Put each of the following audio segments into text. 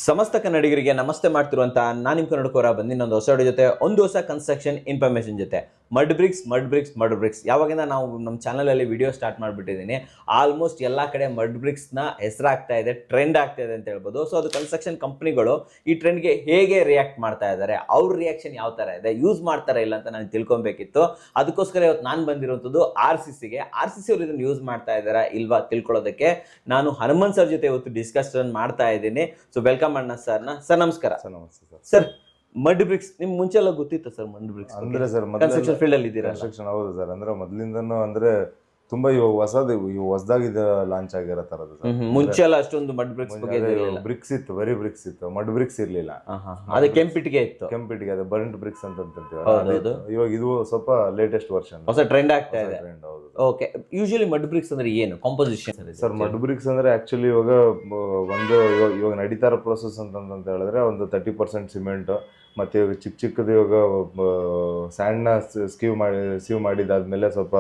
ಸಮಸ್ತ ಕನ್ನಡಿಗರಿಗೆ ನಮಸ್ತೆ ಮಾಡ್ತಿರುವಂತ ನಾನು ನಿಮ್ಮ ಕನ್ನಡಕೋರ ಬಂದು ಇನ್ನೊಂದು ಹೊಸ ವಿಡಿಯೋ ಜೊತೆ ಒಂದು ಹೊಸ ಕನ್ಸ್ಟ್ರಕ್ಷನ್ ಇನ್ಫಾರ್ಮೇಷನ್ ಜೊತೆ ಮಡ್ ಬ್ರಿಕ್ಸ್ ಯಾವಾಗಿಂದ ನಾವು ನಮ್ಮ ಚಾನಲಲ್ಲಿ ವಿಡಿಯೋ ಸ್ಟಾರ್ಟ್ ಮಾಡಿಬಿಟ್ಟಿದ್ದೀನಿ. ಆಲ್ಮೋಸ್ಟ್ ಎಲ್ಲ ಕಡೆ ಮಡ್ ಬ್ರಿಕ್ಸ್ನ ಹೆಸರಾಗ್ತಾ ಇದೆ, ಟ್ರೆಂಡ್ ಆಗ್ತಾ ಇದೆ ಅಂತ ಹೇಳ್ಬೋದು. ಸೊ ಅದು ಕನ್ಸ್ಟ್ರಕ್ಷನ್ ಕಂಪ್ನಿಗಳು ಈ ಟ್ರೆಂಡ್ಗೆ ಹೇಗೆ ರಿಯಾಕ್ಟ್ ಮಾಡ್ತಾ ಇದ್ದಾರೆ, ಅವ್ರ ರಿಯಾಕ್ಷನ್ ಯಾವ ಥರ ಇದೆ, ಯೂಸ್ ಮಾಡ್ತಾರಾ ಇಲ್ಲ ಅಂತ ನಾನು ತಿಳ್ಕೊಬೇಕಿತ್ತು. ಅದಕ್ಕೋಸ್ಕರ ಇವತ್ತು ನಾನು ಬಂದಿರುವಂಥದ್ದು RCCಗೆ. RCC ಅವರು ಇದನ್ನು ಯೂಸ್ ಮಾಡ್ತಾ ಇದ್ದಾರಾ ಇಲ್ವಾ ತಿಳ್ಕೊಳ್ಳೋದಕ್ಕೆ ನಾನು ಹನುಮಂತ್ ಸರ್ ಜೊತೆ ಇವತ್ತು ಡಿಸ್ಕಷನ್ ಮಾಡ್ತಾ ಇದ್ದೀನಿ. ಸೊ ವೆಲ್ಕಮ್ ಅಣ್ಣ ಸರ್ನ. ಸರ್ ನಮಸ್ಕಾರ. ಸರ್ ಮಡ್ ಬ್ರಿಕ್ಸ್ ನಿಮ್ಗೆ ಮುಂಚೆ ಎಲ್ಲ ಗೊತ್ತಿತ್ತು ಸರ್? ಮಡ್ ಬ್ರಿಕ್ಸ್ ಅಂದ್ರೆ ಸರ್ ಕನ್ಸ್ಟ್ರಕ್ಷನ್ ಫೀಲ್ಡ್ ಅಲ್ಲಿ ಇದ್ದೀರಾ? ಕನ್ಸ್ಟ್ರಕ್ಷನ್ ಹೌದು ಸರ್. ಅಂದ್ರೆ ಮೊದ್ಲಿಂದನೂ ಅಂದ್ರೆ ತುಂಬಾ ಇವಾಗ ಹೊಸದಾಗಿ ಲಾಂಚ್ ಆಗಿರೋ ತರದ್ದು ಸರ್. ಮುಂಚೆ ಎಲ್ಲ ಅಷ್ಟೊಂದು ಮಡ್ ಬ್ರಿಕ್ಸ್ ಬಗ್ಗೆ ಬ್ರಿಕ್ಸ್ ಇತ್ತು, ಬರೀ ಬ್ರಿಕ್ಸ್ ಇತ್ತು, ಮಡ್ ಬ್ರಿಕ್ಸ್ ಇರ್ಲಿಲ್ಲ. ಅದೇ ಕೆಂಪಿಟಿಗೆ ಇತ್ತು, ಕೆಂಪಿಟಿಗೆ ಅದು ಬರ್ಂಟ್ ಬ್ರಿಕ್ಸ್ ಅಂತ ಅಂತೀವಿ. ಹೌದು. ಇವಾಗ ಇದು ಸ್ವಲ್ಪ ಲೇಟೆಸ್ಟ್ ವರ್ಷನ್, ಹೊಸ ಟ್ರೆಂಡ್ ಆಗ್ತಾ ಇದೆ. ಹೌದು. ಓಕೆ, ಯೂಶುವಲಿ ಮಡ್ ಬ್ರಿಕ್ಸ್ ಅಂದ್ರೆ ಏನು ಕಾಂಪೋಸಿಷನ್ ಸರ್? ಮಡ್ ಬ್ರಿಕ್ಸ್ ಅಂದ್ರೆ ಆಕ್ಚುಲಿ ಇವಾಗ ಇವಾಗ ನಡೀತಾ ಇರೋ ಪ್ರೋಸೆಸ್ ಅಂತ ಹೇಳಿದ್ರೆ ಒಂದು 30% ಸಿಮೆಂಟ್, ಮತ್ತೆ ಇವಾಗ ಚಿಕ್ಕದು ಇವಾಗ ಸ್ಯಾಂಡ್ನ ಸೀವ್ ಮಾಡಿದಾದ್ಮೇಲೆ ಸ್ವಲ್ಪ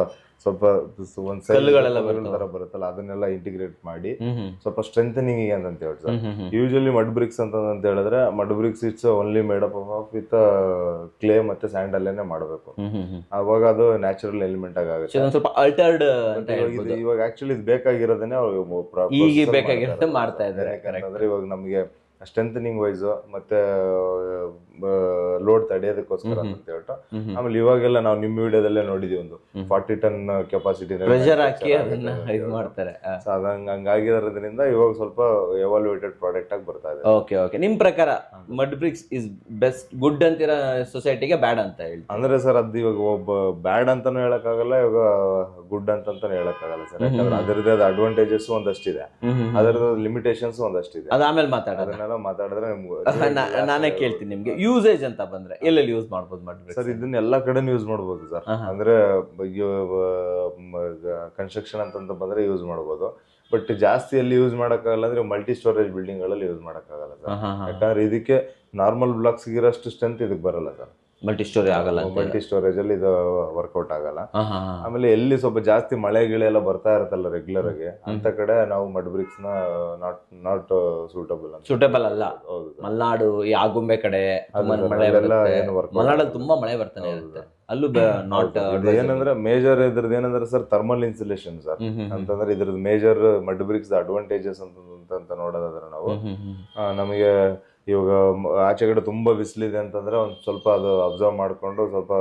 ಒಂದ್ ಕಲ್ಲುಗಳೆಲ್ಲ ತರ ಬರುತ್ತಲ್ಲ, ಅದನ್ನೆಲ್ಲ ಇಂಟಿಗ್ರೇಟ್ ಮಾಡಿ ಸ್ವಲ್ಪ ಸ್ಟ್ರೆಂಥನಿಂಗ್ ಅಂತ ಹೇಳಿ ಸರ್. ಯೂಶುವಲಿ ಮಡ್ ಬ್ರಿಕ್ಸ್ ಅಂತ ಹೇಳಿದ್ರೆ mud bricks it's only made up of with clay ಮತ್ತೆ ಸ್ಯಾಂಡ್ ಅಲ್ಲೇನೆ ಮಾಡಬೇಕು. ಅವಾಗ ಅದು ನ್ಯಾಚುರಲ್ ಎಲಿಮೆಂಟ್ ಆಗುತ್ತೆ. ಸ್ವಲ್ಪ ಅಲ್ಟರ್ಡ್. ಇವಾಗ ಆಕ್ಚುಲಿ ಇದು ಬೇಕಾಗಿರೋದನ್ನೇ ಈಗ ಬೇಕಾಗಿರೋದು ಮಾಡ್ತಾ ಇದ್ದಾರೆ. ಅಂದ್ರೆ ಇವಾಗ ನಮಗೆ ಸ್ಟ್ರೆಂಥನಿಂಗ್ ವೈಸ್ ಮತ್ತೆ ಲೋಡ್ ತಡೆಯೋದಕ್ಕೋಸ್ಕರ ಅಂತ ಹೇಳ್ಬಿಟ್ಟು ಆಮೇಲೆ ಇವಾಗೆಲ್ಲ ನಾವು ನಿಮ್ಮ ವಿಡಿಯೋದಲ್ಲೇ ನೋಡಿದೀವಿ, ಒಂದು 40 ಟನ್ ಕೆಪಾಸಿಟಿ ಪ್ರೆಷರ್ ಹಾಕಿ ಅದನ್ನ ಇದು ಮಾಡ್ತಾರೆ. ಹಂಗಾಗಿರೋದ್ರಿಂದ ಇವಾಗ ಸ್ವಲ್ಪ ಎವಾಲ್ಯೂಯೇಟೆಡ್ ಪ್ರಾಡಕ್ಟ್ ಆಗಿ ಬರ್ತಾ ಇದೆ. ಓಕೆ, ನಿಮ್ ಪ್ರಕಾರ mud bricks is best, good ಅಂತೀರಾ ಸೊಸೈಟಿಗೆ, ಬ್ಯಾಡ್ ಅಂತ ಹೇಳಿ? ಅಂದ್ರೆ ಸರ್ ಅದು ಇವಾಗ ಒಬ್ಬ ಬ್ಯಾಡ್ ಅಂತಾನು ಹೇಳಕ್ಕಾಗಲ್ಲ, ಇವಾಗ ಗುಡ್ ಅಂತಾನು ಹೇಳಕ್ಕಾಗಲ್ಲ ಸರ್. ಯಾಕಂದ್ರೆ ಅದರದೇ ಅಡ್ವಾಂಟೇಜಸ್ ಒಂದಷ್ಟಿದೆ, ಅದರದ ಲಿಮಿಟೇಷನ್ಸ್ ಒಂದಷ್ಟಿದೆ. ಅದಾದ್ಮೇಲೆ ಮಾತಾಡಿದ್ರೆ ನಾನೇ ಕೇಳ್ತೀನಿ ನಿಮ್ಗೆ, ಯೂಸೇಜ್ ಅಂತ ಬಂದ್ರೆ ಎಲ್ಲೆಲ್ಲಿ ಯೂಸ್ ಮಾಡ್ಬೋದು ಮಡ್ ಬ್ರಿಕ್ಸ್? ಸರ್ ಇದನ್ನ ಎಲ್ಲಾ ಕಡೆನೂ ಯೂಸ್ ಮಾಡ್ಬೋದು ಸರ್. ಅಂದ್ರೆ ಕನ್ಸ್ಟ್ರಕ್ಷನ್ ಅಂತ ಬಂದ್ರೆ ಯೂಸ್ ಮಾಡ್ಬೋದು, ಬಟ್ ಜಾಸ್ತಿ ಎಲ್ಲಿ ಯೂಸ್ ಮಾಡಕ್ಕಾಗಲ್ಲ ಅಂದ್ರೆ ಮಲ್ಟಿ ಸ್ಟೋರೇಜ್ ಬಿಲ್ಡಿಂಗ್ ಗಳಲ್ಲಿ ಯೂಸ್ ಮಾಡಕ್ಕಾಗಲ್ಲ ಸರ್. ಯಾಕಂದ್ರೆ ಇದಕ್ಕೆ ನಾರ್ಮಲ್ ಬ್ಲಾಕ್ಸ್ ಇರೋಷ್ಟು ಸ್ಟ್ರೆಂತ್ ಇದಕ್ಕೆ ಬರಲ್ಲ ಸರ್. ಮಲ್ಟಿ ಸ್ಟೋರೇಜ್ ಆಗಲ್ಲ, ಮಲ್ಟಿ ಸ್ಟೋರೇಜ್ ಅಲ್ಲಿ ಇದು ವರ್ಕೌಟ್ ಆಗಲ್ಲ. ಆಮೇಲೆ ಎಲ್ಲಿ ಸ್ವಲ್ಪ ಜಾಸ್ತಿ ಮಳೆ ಗಿಳೆ ಎಲ್ಲ ಬರ್ತಾ ಇರುತ್ತಲ್ಲ ರೆಗ್ಯುಲರ್ ಆಗಿ, ಅಂತ ಕಡೆ ನಾವು ಮಡ್ ಬ್ರಿಕ್ಸ್ ನ ನಾಟ್ ಸೂಟಬಲ್ ಅಲ್ಲ. ಮಲ್ನಾಡು, ಈ ಆಗುಂಬೆ ಕಡೆ ಮಲ್ನಾಡಲ್ಲಿ ತುಂಬಾ ಮಳೆ ಬರ್ತಾನೆ ಇರುತ್ತೆ, ಅಲ್ಲೂ ನಾಟ್. ಏನಂದ್ರೆ ಮೇಜರ್ ಇದ್ರದ್ದು ಏನಂದ್ರೆ ಸರ್ ಥರ್ಮಲ್ ಇನ್ಸುಲೇಷನ್ ಸರ್. ಅಂತಂದ್ರೆ ಇದ್ರದ್ದು ಮೇಜರ್ ಮಡ್ ಬ್ರಿಕ್ಸ್ ಅಡ್ವಾಂಟೇಜಸ್ ಅಂತ ನೋಡೋದಾದ್ರೆ ನಾವು, ನಮಗೆ ಇವಾಗ ಆಚೆ ಕಡೆ ತುಂಬಾ ಬಿಸಿಲಿದೆ ಅಂತಂದ್ರೆ ಒಂದ್ ಸ್ವಲ್ಪ ಅದು ಅಬ್ಸರ್ವ್ ಮಾಡ್ಕೊಂಡು ಸ್ವಲ್ಪ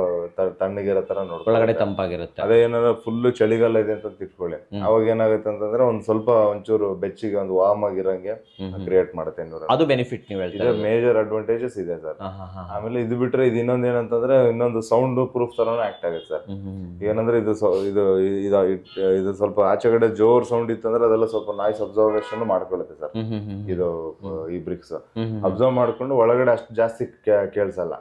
ತಣ್ಣಗಿರೋ ತರ ನೋಡ್ಕೊಳ್ಳಿ, ತಂಪಾಗಿರುತ್ತೆ. ಅದೇ ಏನಾದ್ರೆ ಫುಲ್ ಚಳಿಗಾಲ ಇದೆ ಅಂತ ತಿಳ್ಕೊಳ್ಳಿ, ಅವಾಗ ಏನಾಗುತ್ತೆ ಅಂತಂದ್ರೆ ಒಂದ್ ಸ್ವಲ್ಪ ಒಂಚೂರು ಬೆಚ್ಚಿಗೆ ಒಂದು ವಾರ್ಮ್ ಆಗಿರಂಗೆ ಕ್ರಿಯೇಟ್ ಮಾಡುತ್ತೆ. ಅದು ಬೆನಿಫಿಟ್ ನೀವು ಹೇಳ್ತೀರಾ, ಮೇಜರ್ ಅಡ್ವಾಂಟೇಜಸ್ ಇದೆ ಸರ್. ಆಮೇಲೆ ಇದು ಬಿಟ್ರೆ ಇದು ಇನ್ನೊಂದ್ ಏನಂತಂದ್ರೆ ಇನ್ನೊಂದು ಸೌಂಡ್ ಪ್ರೂಫ್ ತರಾನು ಆಕ್ಟ್ ಆಗುತ್ತೆ ಸರ್. ಏನಂದ್ರೆ ಇದು ಸ್ವಲ್ಪ ಆಚೆ ಕಡೆ ಜೋರ್ ಸೌಂಡ್ ಇತ್ತಂದ್ರೆ ಅದೆಲ್ಲ ಸ್ವಲ್ಪ ನಾಯ್ಸ್ ಅಬ್ಸರ್ವೇಷನ್ ಮಾಡ್ಕೊಳ್ಳುತ್ತೆ ಸರ್. ಇದು ಈ ಬ್ರಿಕ್ಸ್ ಅಬ್ಸರ್ವ್ ಮಾಡ್ಕೊಂಡು ಒಳಗಡೆ ಅಷ್ಟು ಜಾಸ್ತಿ ಕೇಳಿಸಲ್ಲ.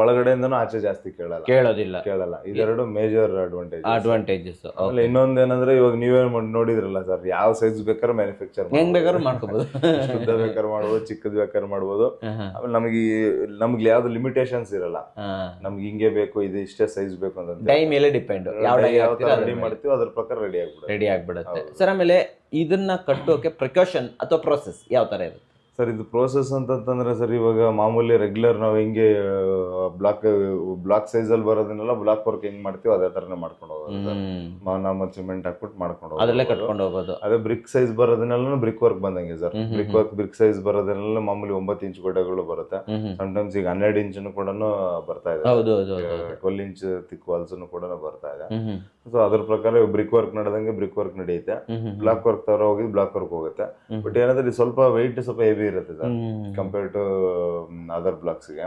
ಒಳಗಡೆಯಿಂದನೂ ಆಚೆ ಜಾಸ್ತಿ ಕೇಳಲ್ಲ. ಇದೆರಡು ಮೇಜರ್ ಅಡ್ವಾಂಟೇಜಸ್. ಆಮೇಲೆ ಇನ್ನೊಂದೇನಂದ್ರೆ ಇವಾಗ ನೀವೇ ನೋಡಿದ್ರಲ್ಲ ಸರ್, ಯಾವ ಸೈಜ್ ಬೇಕಾದ್ರೂ ಮ್ಯಾನುಫ್ಯಾಕ್ಚರ್ ಮಾಡ್ಕೋಬಹುದು, ಶುದ್ಧ ಬೇಕಾದ್ರೆ ಮಾಡ್ಬೋದು, ಚಿಕ್ಕದ್ ಬೇಕಾದ್ರೆ ಮಾಡ್ಬೋದು. ಆಮೇಲೆ ನಮ್ಗೆ ಯಾವ್ದು ಲಿಮಿಟೇಷನ್ಸ್ ಇರಲ್ಲ, ನಮ್ಗೆ ಹಿಂಗೆ ಬೇಕು, ಇದು ಇಷ್ಟೇ ಸೈಜ್ ಬೇಕು ಅಂತ ಡಿಪೆಂಡ್ ರೆಡಿ ಮಾಡ್ತೀವಿ, ಅದ್ರ ಪ್ರಕಾರ ರೆಡಿ ಆಗ್ಬಿಡುತ್ತೆ ಸರ್. ಆಮೇಲೆ ಇದನ್ನ ಕಟ್ಟೋಕೆ ಪ್ರಿಕಾಷನ್ ಅಥವಾ ಪ್ರೋಸೆಸ್ ಯಾವ ತರ ಇರುತ್ತೆ ಸರ್? ಇದು ಪ್ರೋಸೆಸ್ ಅಂತಂದ್ರೆ ಸರ್, ಇವಾಗ ಮಾಮೂಲಿ ರೆಗ್ಯುಲರ್ ನಾವು ಹಿಂಗೆ ಬ್ಲಾಕ್ ಸೈಜ್ ಅಲ್ಲಿ ಬರೋದನ್ನೆಲ್ಲ ಬ್ಲಾಕ್ ವರ್ಕ್ ಹೆಂಗ್ ಮಾಡ್ತೀವಿ ಅದೇ ತರನೇ ಮಾಡ್ಕೊಂಡು ಹೋಗೋದು. ನಾರ್ಮಲ್ ಸಿಮೆಂಟ್ ಹಾಕ್ಬಿಟ್ಟು ಮಾಡ್ಕೊಂಡು ಹೋಗೋದು. ಅದೇ ಬ್ರಿಕ್ ಸೈಜ್ ಬರೋದನ್ನೆಲ್ಲ ಬ್ರಿಕ್ ವರ್ಕ್ ಬಂದಂಗೆ ಸರ್. ಬ್ರಿಕ್ ಸೈಜ್ ಬರೋದನ್ನೆಲ್ಲ ಮಾಮೂಲಿ 9 ಇಂಚ್ ಗೋಡೆಗಳು ಬರುತ್ತೆ. ಸಮ್ಟೈಮ್ಸ್ ಈಗ 12 ಇಂಚ್ ಕೂಡ ಬರ್ತಾ ಇದೆ, 12 ಇಂಚ್ ತಿಕ್ ವಾಲ್ಸ್ ಕೂಡ ಬರ್ತಾ ಇದೆ. ಸೊ ಅದ್ರ ಪ್ರಕಾರ ಬ್ರಿಕ್ ವರ್ಕ್ ನಡೆದಂಗೆ ಬ್ರಿಕ್ ವರ್ಕ್ ನಡೆಯುತ್ತೆ, ಬ್ಲಾಕ್ ವರ್ಕ್ ತರ ಹೋಗಿ ಬ್ಲಾಕ್ ವರ್ಕ್ ಹೋಗುತ್ತೆ. ಬಟ್ ಏನಾದ್ರೆ ಸ್ವಲ್ಪ ವೆಯ್ಟ್ ಸ್ವಲ್ಪ ಹೆವಿ ಇರುತ್ತೆ sir compare to other blocks ಗೆ.